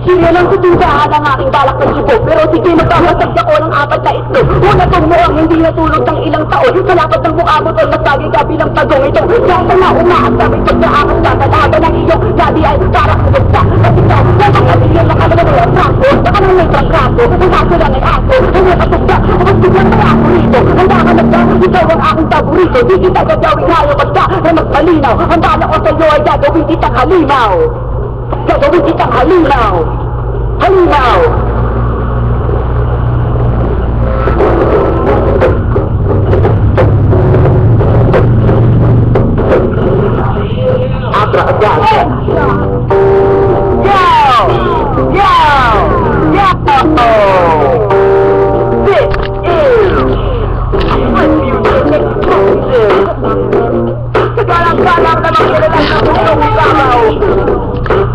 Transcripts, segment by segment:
Siriyan ko din sa ang aking balak ng ibo. Pero sige, magpapasag ako ng 4 na itlog. Una tong mukhang hindi natulog ng ilang taon. Sa lapat ng mukha mo tol, maslagi ka bilang pagong ito. Kaya na umaas kami pagkaakas ka. Talaga ng iyong dadi ay para kumagsa. At ikaw, napakabiliyan na kami na walang trangko. Baka nang may trangkaso, ang kaso lang ay aso. Ang nakatugda, ang biglang may ako rito. Handa ka nagda, ikaw ang aking paborito. Di kita gagawin hayo basta na magmalinaw. Handa na ko sa'yo ay gagawin kitang halimaw. Gagawin kitang halimaw. Halimaw! Abracadabra! Yo! Yo! Yo! This is my music exclusive! Galang-galang naman kailan ng buong kamaw!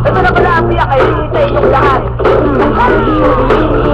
Ito na pala ang biyak ay sa inyong lahat!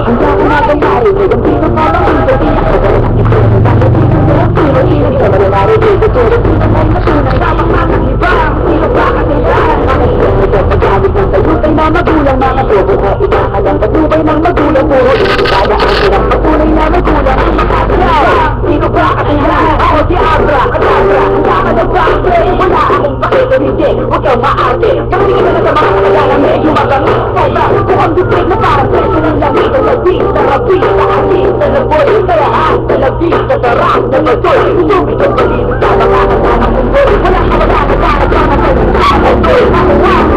Ang sabi natin pare, kung sino ka lang ang sabi na ako ng ito, bakit sino ka malalari dito, pero sino ka masunay, dapat makakibang, sino ba kasilahan, bakit sino ka paggamit ng tayutay na magulang, mga tobo o ikakalang patubay ng magulang, puro itikala ang silang patunay na magulang, ang makakalawa, sino ba kasilahan, ako si Abra, Kadabra, ang saka ng bakre, wala akong pakikabigay, huwag kang maarte, bakit hindi ka na sa mga kagalang medyo magamit, sobra, kung ang dupig na parang presyo ng lamig, sa rapi, sa asin, sa laboy, sa lahat, sa labi, sa sarap, sa basoy, sumit ang balito sa mga kasama mundo, wala ka para sa mundo, mamuwag,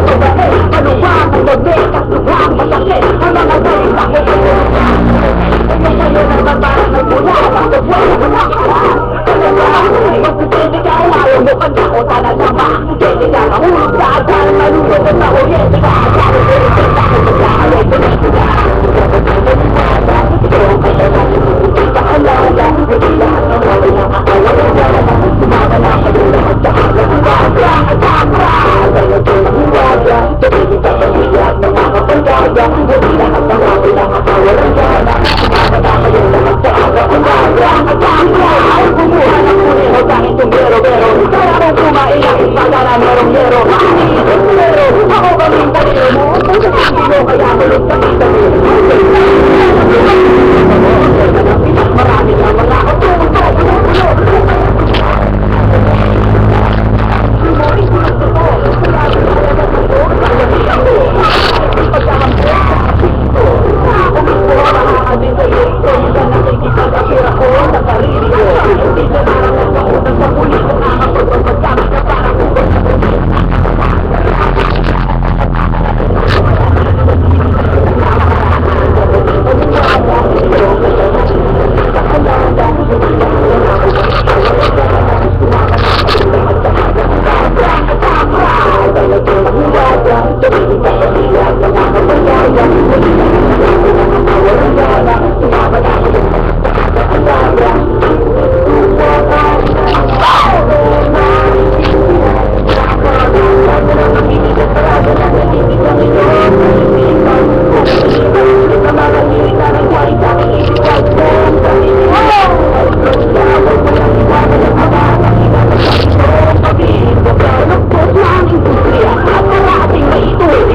sa bahay, maluwag, ang lamig, kasubang, masakit, ang mga salita ko sa mga kaya kayo ng babarang ay mula, bakit wala ka na parang, kaya ba, magpipili ka, ayaw mo kanta ko, sana sama, pili ka, mahulog sa adan, malulog at mahuryente ka, ayaw mo rin kita, ayaw mo rin kita,